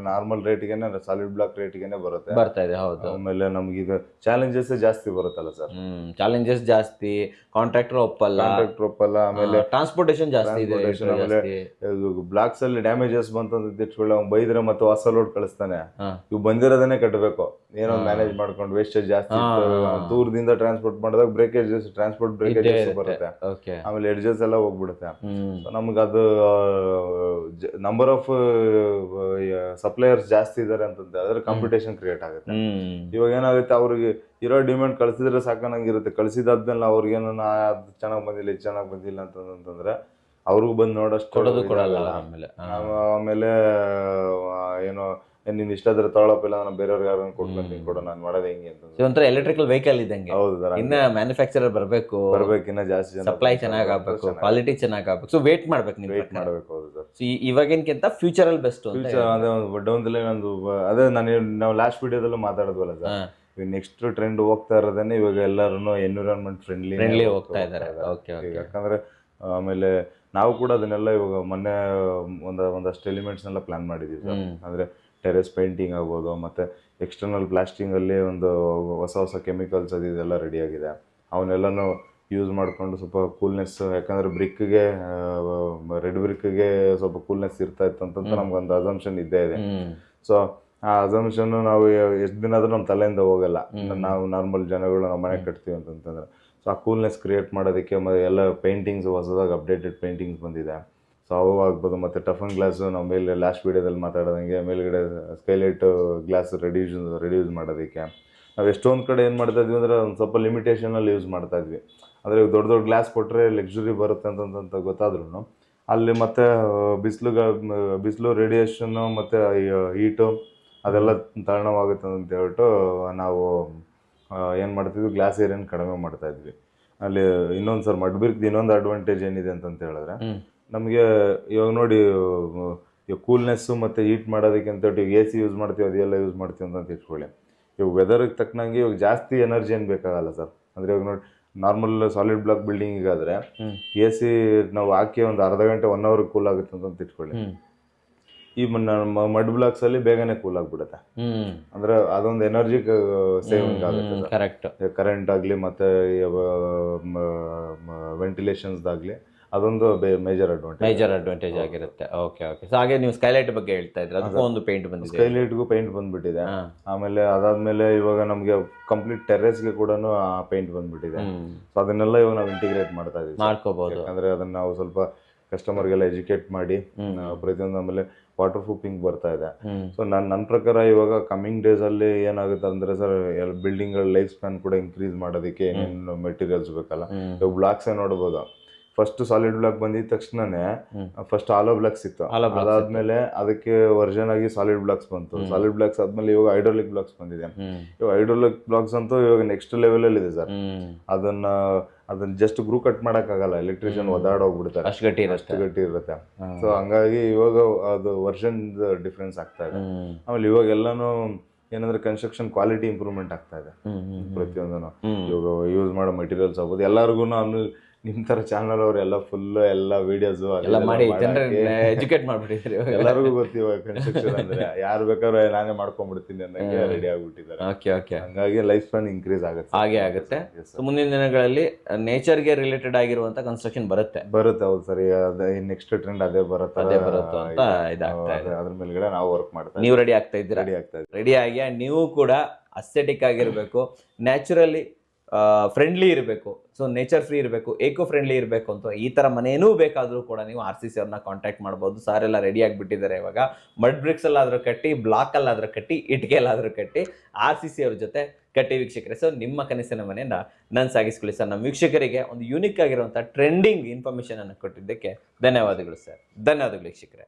ನಾರ್ಮಲ್ ರೇಟ್ಗೆನೆ ಸಾಲಿಡ್ ಬ್ಲಾಕ್ ರೇಟ್ಗೆನೆ ಬರ್ತಾ ಇದೆ. ಹೌದು. ಆಮೇಲೆ ನಮ್ಗೀಗ ಚಾಲೆಂಜಸ್ ಜಾಸ್ತಿ ಬರುತ್ತಲ್ಲ ಸರ್. ಚಾಲೆಂಜಸ್ ಜಾಸ್ತಿ, ಕಾಂಟ್ರಾಕ್ಟರ್ ಒಪ್ಪಲ್ಲ. ಆಮೇಲೆ ಟ್ರಾನ್ಸ್ಪೋರ್ಟೇಷನ್ ಜಾಸ್ತಿ ಇದೆ. ಆಮೇಲೆ ಬ್ಲಾಕ್ಸ್ ಅಲ್ಲಿ ಡ್ಯಾಮೇಜಸ್ ಬಂತಂತ ಇಟ್ಕೊಳ್ಳಿ, ಅವ್ನು ಬೈದ್ರೆ ಮತ್ತೆ ಹೊಸ ಲೋಡ್ ಕಳಿಸ್ತಾನೆ. ಇವ್ ಬಂದಿರೋದನ್ನೇ ಕಟ್ಟಬೇಕು, ಏನೋ ಮ್ಯಾನೇಜ್ ಮಾಡ್ಕೊಂಡು. ವೇಸ್ಟೇಜ್ ಜಾಸ್ತಿ ದೂರದಿಂದ ಟ್ರಾನ್ಸ್ಪೋರ್ಟ್ ಮಾಡಿದಾಗ ಟ್ರಾನ್ಸ್ಪೋರ್ಟ್ ಬ್ರೇಕೇಜಸ್ ಬರುತ್ತೆ. ಆಮೇಲೆ ಎಡ್ಜಸ್ ಎಲ್ಲ ಹೋಗ್ಬಿಡುತ್ತೆ. ನಮ್ಗೆ ಅದು ನಂಬರ್ ಆಫ್ ಸಪ್ಲೈಯರ್ಸ್ ಜಾಸ್ತಿ ಇದಾರೆ ಅಂತಂದ್ರೆ ಕಾಂಪಿಟೇಷನ್ ಕ್ರಿಯೇಟ್ ಆಗುತ್ತೆ. ಇವಾಗ ಏನಾಗುತ್ತೆ, ಅವ್ರಿಗೆ ಇರೋ ಡಿಮ್ಯಾಂಡ್ ಕಳ್ಸಿದ್ರೆ ಸಾಕಾಗಿರುತ್ತೆ. ಕಳ್ಸಿದಾದ್ಮೇಲೆ ಅವ್ರಿಗೇನು ಅದು ಚೆನ್ನಾಗ್ ಬಂದಿಲ್ಲ ಇದು ಚೆನ್ನಾಗ್ ಬಂದಿಲ್ಲ ಅಂತಂದ್ರೆ ಅವ್ರಿಗೂ ಬಂದು ನೋಡೋಷ್ಟು ಕೊಡೋದು ಕೊಡಲ್ಲ. ಆಮೇಲೆ ಏನೋ ನೀನ್ ಇಷ್ಟ ಆದ್ರೆ ತಗೊಳಪ್ಪ, ಇಲ್ಲ ನಾನು ಬೇರೆಯವ್ರಿಗೆ ಯಾರು ಕೊಡ್ತೀನಿ ಕೊಡು, ನಾನು ಮಾಡೋದು ಹೆಂಗೆ ಅಂತ. ಒಂಥರ ಎಲೆಕ್ಟ್ರಿಕಲ್ ವೆಹಿಕಲ್ ಇದ್ದಂಗೆ. ಹೌದು ಸರ್, ಇನ್ನ ಮ್ಯಾನುಫ್ಯಾಕ್ಚರರ್ ಬರ್ಬೇಕು, ಇನ್ನ ಜಾಸ್ತಿ ಜನ ಸಪ್ಲೈ ಚೆನ್ನಾಗ್ ಆಗ್ಬೇಕು, ಕ್ವಾಲಿಟಿ ಚೆನ್ನಾಗ್ ಆಗ್ಬೇಕು. ಸೊ ವೇಟ್ ಮಾಡ್ಬೇಕು ನೀವು, ವೇಟ್ ಮಾಡ್ಬೇಕು. ಹೌದು ಸರ್, ಇವಾಗಿನ್ಕಿಂತ ಫ್ಯೂಚರ್ ಅಲ್ಲಿ ಬೆಸ್ಟ್. ಫ್ಯೂಚರ್ ಅದೇ ಒಂದು ನಂದು ಅದೇ ನಾವು ಲಾಸ್ಟ್ ವಿಡಿಯೋದಲ್ಲೂ ಮಾತಾಡೋದ್ವಲ್ಲ ಸರ್, ನೆಕ್ಸ್ಟ್ ಟ್ರೆಂಡ್ ಹೋಗ್ತಾ ಇರೋದೇನೆ ಇವಾಗ ಎಲ್ಲರೂ ಎನ್ವಿರಾನ್ಮೆಂಟ್ ಫ್ರೆಂಡ್ಲಿ ಹೋಗ್ತಾ ಇದ್ದಾರೆ. ಯಾಕಂದ್ರೆ ಆಮೇಲೆ ನಾವು ಕೂಡ ಅದನ್ನೆಲ್ಲ ಇವಾಗ ಮೊನ್ನೆ ಒಂದಷ್ಟು ಎಲಿಮೆಂಟ್ಸ್ ಎಲ್ಲ ಪ್ಲಾನ್ ಮಾಡಿದೀವಿ ಸರ್. ಅಂದ್ರೆ ಟೆರೆಸ್ ಪೇಂಟಿಂಗ್ ಆಗ್ಬೋದು, ಮತ್ತೆ ಎಕ್ಸ್ಟರ್ನಲ್ ಪ್ಲಾಸ್ಟಿಂಗ್ ಅಲ್ಲಿ ಒಂದು ಹೊಸ ಕೆಮಿಕಲ್ಸ್ ಇದೆಲ್ಲ ರೆಡಿ ಆಗಿದೆ. ಅವನ್ನೆಲ್ಲನೂ ಯೂಸ್ ಮಾಡ್ಕೊಂಡು ಸ್ವಲ್ಪ ಕೂಲ್ನೆಸ್, ಯಾಕಂದ್ರೆ ಬ್ರಿಕ್ಗೆ ರೆಡ್ ಬ್ರಿಕ್ಗೆ ಸ್ವಲ್ಪ ಕೂಲ್ನೆಸ್ ಇರ್ತಾ ಇತ್ತು ಅಂತ ನಮ್ಗೊಂದು ಅಸಂಪ್ಷನ್ ಇದ್ದೇ ಇದೆ. ಸೊ ಆ ಅಸಂಪ್ಷನ್ ನಾವು ಎಷ್ಟು ದಿನ ಆದ್ರೂ ನಮ್ಮ ತಲೆಯಿಂದ ಹೋಗಲ್ಲ. ನಾವು ನಾರ್ಮಲ್ ಜನಗಳು ನಾವು ಮನೆ ಕಟ್ತೀವಿ ಅಂತಂದ್ರೆ, ಸೊ ಆ ಕೂಲ್ನೆಸ್ ಕ್ರಿಯೇಟ್ ಮಾಡೋದಕ್ಕೆ ಎಲ್ಲ ಪೇಂಟಿಂಗ್ಸ್ ಹೊಸದಾಗಿ ಅಪ್ಡೇಟೆಡ್ ಪೇಂಟಿಂಗ್ಸ್ ಬಂದಿದೆ. ಸೊ ಅವು ಆಗ್ಬೋದು. ಮತ್ತು ಟಫನ್ ಗ್ಲಾಸು ನಾವು ಮೇಲೆ ಲಾಸ್ಟ್ ವೀಡಿಯೋದಲ್ಲಿ ಮಾತಾಡೋದಂಗೆ ಮೇಲ್ಗಡೆ ಸ್ಕೈಲೈಟ್ ಗ್ಲಾಸ್ ರೆಡ್ಯೂಸ್ ಮಾಡೋದಕ್ಕೆ ನಾವು ಎಷ್ಟೊಂದು ಕಡೆ ಏನು ಮಾಡ್ತಾ ಇದ್ವಿ ಅಂದರೆ ಒಂದು ಸ್ವಲ್ಪ ಲಿಮಿಟೇಷನಲ್ಲಿ ಯೂಸ್ ಮಾಡ್ತಾ ಇದ್ವಿ. ಅಂದರೆ ದೊಡ್ಡ ದೊಡ್ಡ ಗ್ಲಾಸ್ ಕೊಟ್ಟರೆ ಲಕ್ಸುರಿ ಬರುತ್ತೆ ಅಂತಂತ ಗೊತ್ತಾದ್ರೂ ಅಲ್ಲಿ ಮತ್ತೆ ಬಿಸಿಲು ರೇಡಿಯೇಷನ್ನು ಮತ್ತು ಹೀಟು ಅದೆಲ್ಲ ಕಾರಣವಾಗುತ್ತೆ ಅಂತ ಹೇಳ್ಬಿಟ್ಟು ನಾವು ಏನು ಮಾಡ್ತಿದ್ವಿ, ಗ್ಲಾಸ್ ಏರಿಯಾನ ಕಡಿಮೆ ಮಾಡ್ತಾ ಇದ್ವಿ. ಅಲ್ಲಿ ಇನ್ನೊಂದು ಸರ್ ಮಡ್ಬಿರ್ಗ್ದು ಇನ್ನೊಂದು ಅಡ್ವಾಂಟೇಜ್ ಏನಿದೆ ಅಂತ ಹೇಳಿದ್ರೆ, ನಮಗೆ ಇವಾಗ ನೋಡಿ ಕೂಲ್ನೆಸ್ಸು ಮತ್ತು ಹೀಟ್ ಮಾಡೋದಕ್ಕೆ ಅಂತ ಎ ಸಿ ಯೂಸ್ ಮಾಡ್ತೀವಿ, ಅದೆಲ್ಲ ಯೂಸ್ ಮಾಡ್ತೀವಿ ಅಂತ ಇಟ್ಕೊಳ್ಳಿ. ಇವಾಗ ವೆದರ್ಗೆ ತಕ್ಕನಂಗೆ ಇವಾಗ ಜಾಸ್ತಿ ಎನರ್ಜಿ ಏನು ಬೇಕಾಗಲ್ಲ ಸರ್. ಅಂದರೆ ಇವಾಗ ನೋಡಿ ನಾರ್ಮಲ್ ಸಾಲಿಡ್ ಬ್ಲಾಕ್ ಬಿಲ್ಡಿಂಗಿಗಾದರೆ ಎ ಸಿ ನಾವು ಹಾಕಿ ಒಂದು ಅರ್ಧ ಗಂಟೆ 1 hour ಕೂಲ್ ಆಗುತ್ತೆ ಅಂತ ಇಟ್ಕೊಳ್ಳಿ. ಈ ಮಡ್ ಬ್ಲಾಕ್ಸ್ ಅಲ್ಲಿ ಬೇಗನೆ ಕೂಲ್ ಆಗಿಬಿಡುತ್ತೆ. ಅಂದ್ರೆ ಅದೊಂದು ಎನರ್ಜಿ ಸೇವಿಂಗ್ ಆಗುತ್ತೆ. ಕರೆಂಟ್ ಆಗಲಿ ಮತ್ತೆ ವೆಂಟಿಲೇಷನ್ಸ್ ಆಗಲಿ ಅದೊಂದು ಮೇಜರ್ ಅಡ್ವಾಂಟೇಜ್ ಆಗಿರುತ್ತೆ. ಓಕೆ. ಸೊ ಹಾಗೆ ನೀವು ಸ್ಕೈಲೈಟ್ ಬಗ್ಗೆ ಹೇಳ್ತಾ ಇದ್ರೆ ಅದಕ್ಕೂ ಒಂದು ಪೇಂಟ್ ಬಂದಿದೆ. ಸ್ಕೈಲೈಟ್ಗೂ ಪೇಂಟ್ ಬಂದ್ಬಿಟ್ಟಿದೆ. ಆಮೇಲೆ ಅದಾದ್ಮೇಲೆ ಇವಾಗ ನಮ್ಗೆ ಕಂಪ್ಲೀಟ್ ಟೆರೆಸ್ಗೆ ಕೂಡ ಆ ಪೇಂಟ್ ಬಂದ್ಬಿಟ್ಟಿದೆ. ಸೊ ಅದನ್ನೆಲ್ಲ ಇವಾಗ ನಾವು ಇಂಟಿಗ್ರೇಟ್ ಮಾಡ್ಕೋಬಹುದು. ಯಾಕಂದ್ರೆ ಅದನ್ನ ನಾವು ಸ್ವಲ್ಪ ಕಸ್ಟಮರ್ಗೆಲ್ಲ ಎಜುಕೇಟ್ ಮಾಡಿ ಪ್ರತಿಯೊಂದು. ಆಮೇಲೆ ವಾಟರ್ ಪ್ರೂಫಿಂಗ್ ಬರ್ತಾ ಇದೆ. ಸೊ ನನ್ನ ಪ್ರಕಾರ ಇವಾಗ ಕಮಿಂಗ್ ಡೇಸ್ ಅಲ್ಲಿ ಏನಾಗುತ್ತೆ ಅಂದ್ರೆ ಸರ್, ಬಿಲ್ಡಿಂಗ್ ಲೈಫ್ ಸ್ಪ್ಯಾನ್ ಕೂಡ ಇನ್ಕ್ರೀಸ್ ಮಾಡೋದಕ್ಕೆ ಏನೇನು ಮೆಟೀರಿಯಲ್ಸ್ ಬೇಕಲ್ಲ. ಇವಾಗ ಬ್ಲಾಕ್ಸ್ ನೋಡ್ಬೋದು. ಫಸ್ಟ್ ಸಾಲಿಡ್ ಬ್ಲಾಕ್ ಬಂದಿದ ತಕ್ಷಣನೇ ಫಸ್ಟ್ ಆಲೋ ಬ್ಲಾಕ್ಸ್ ಇತ್ತು. ಅದಾದ್ಮೇಲೆ ಅದಕ್ಕೆ ವರ್ಷನ್ ಆಗಿ ಸಾಲಿಡ್ ಬ್ಲಾಕ್ಸ್ ಬಂತು. ಸಾಲಿಡ್ ಬ್ಲಾಕ್ಸ್ ಆದ್ಮೇಲೆ ಇವಾಗ ಹೈಡ್ರೋಲಿಕ್ ಬ್ಲಾಕ್ಸ್ ಬಂದಿದೆ. ಇವಾಗ ಹೈಡ್ರೋಲಿಕ್ ಬ್ಲಾಕ್ಸ್ ಅಂತೂ ಇವಾಗ ನೆಕ್ಸ್ಟ್ ಲೆವೆಲ್ ಅಲ್ಲಿ ಇದೆ ಸರ್. ಅದನ್ನ ಜಸ್ಟ್ ಗ್ರೂ ಕಟ್ ಮಾಡಕ್ ಆಗಲ್ಲ, ಎಲೆಕ್ಟ್ರಿಷಿಯನ್ ಒದಾಡೋಗ್ಬಿಡ್ತಾರೆ, ಅಷ್ಟು ಗಟ್ಟಿ ಇರುತ್ತೆ. ಸೊ ಹಂಗಾಗಿ ಇವಾಗ ಅದು ವರ್ಷನ್ ಡಿಫ್ರೆನ್ಸ್ ಆಗ್ತಾ ಇದೆ. ಆಮೇಲೆ ಇವಾಗ ಎಲ್ಲಾನು ಏನಂದ್ರೆ ಕನ್ಸ್ಟ್ರಕ್ಷನ್ ಕ್ವಾಲಿಟಿ ಇಂಪ್ರೂವ್ಮೆಂಟ್ ಆಗ್ತಾ ಇದೆ. ಪ್ರತಿಯೊಂದನ್ನು ಇವಾಗ ಯೂಸ್ ಮಾಡೋ ಮೆಟೀರಿಯಲ್ಸ್ ಆಗ್ಬೋದು. ಎಲ್ಲರಿಗೂ ಆಮೇಲೆ ನಿಮ್ ತರ ಚಾನಲ್ ಅವ್ರು ಎಲ್ಲ ಫುಲ್ ಎಲ್ಲ ವಿಡಿಯೋಸ್ ಎಜುಕೇಟ್ ಮಾಡ್ಬಿಟ್ಟಿದ್ದಾರೆ. ಎಲ್ಲರಿಗೂ ಗೊತ್ತಿವ ಕನ್ಸ್ಟ್ರಕ್ಷನ್ ಅಂದ್ರೆ ಯಾರು ಬೇಕಾದ್ರೆ ನಾನೇ ಮಾಡ್ಕೊಂಡ್ಬಿಡ್ತೀನಿ ಅನ್ನಂಗೆ ರೆಡಿ ಆಗ್ಬಿಟ್ಟಿದ್ದಾರೆ. ಹಂಗಾಗಿ ಲೈಫ್ ಸ್ಪ್ಯಾನ್ ಇನ್ಕ್ರೀಸ್ ಆಗುತ್ತೆ. ಮುಂದಿನ ದಿನಗಳಲ್ಲಿ ನೇಚರ್ಗೆ ರಿಲೇಟೆಡ್ ಆಗಿರುವಂತ ಕನ್ಸ್ಟ್ರಕ್ಷನ್ ಬರುತ್ತೆ. ಹೌದು ಸರಿ. ನೆಕ್ಸ್ಟ್ ಟ್ರೆಂಡ್ ಅದೇ ಬರುತ್ತೆ ಅಂತ ಇದಾಗ್ತಾ ಇದೆ. ಅದ್ರ ಮೇಲ್ಗಡೆ ನಾವು ವರ್ಕ್ ಮಾಡ್ತಾ ನೀವು ರೆಡಿ ಆಗ್ತಾ ಇದ್ದೀರಾ? ರೆಡಿ ಆಗಿ ನೀವು ಕೂಡ ಅಸ್ಥೆಟಿಕ್ ಆಗಿರ್ಬೇಕು, ನ್ಯಾಚುರಲಿ ಫ್ರೆಂಡ್ಲಿ ಇರಬೇಕು, ಸೊ ನೇಚರ್ ಫ್ರೀ ಇರಬೇಕು, ಏಕೋ ಫ್ರೆಂಡ್ಲಿ ಇರಬೇಕು ಅಂತ ಈ ಥರ ಮನೇನೂ ಬೇಕಾದರೂ ಕೂಡ ನೀವು RCC ಅವ್ರನ್ನ ಕಾಂಟ್ಯಾಕ್ಟ್ ಮಾಡ್ಬೋದು. ಸಾರ್ ಎಲ್ಲ ರೆಡಿ ಆಗಿಬಿಟ್ಟಿದ್ದಾರೆ. ಇವಾಗ ಮಡ್ ಬ್ರಿಕ್ಸ್ ಅಲ್ಲಾದರೂ ಕಟ್ಟಿ, ಬ್ಲಾಕಲ್ಲಾದರೂ ಕಟ್ಟಿ, ಇಟ್ಗೆಲ್ಲಾದರೂ ಕಟ್ಟಿ RCC ಅವ್ರ ಜೊತೆ ಕಟ್ಟಿ ವೀಕ್ಷಕರೇ. ಸೊ ನಿಮ್ಮ ಕನಸಿನ ಮನೆಯಿಂದ ನಾನು ಸಾಗಿಸ್ಕೊಳ್ಳಿ ಸರ್. ನಮ್ಮ ವೀಕ್ಷಕರಿಗೆ ಒಂದು ಯೂನಿಕ್ ಆಗಿರುವಂಥ ಟ್ರೆಂಡಿಂಗ್ ಇನ್ಫಾರ್ಮೇಷನ್ ಅನ್ನು ಕೊಟ್ಟಿದ್ದಕ್ಕೆ ಧನ್ಯವಾದಗಳು ಸರ್. ಧನ್ಯವಾದಗಳು ವೀಕ್ಷಕರೇ.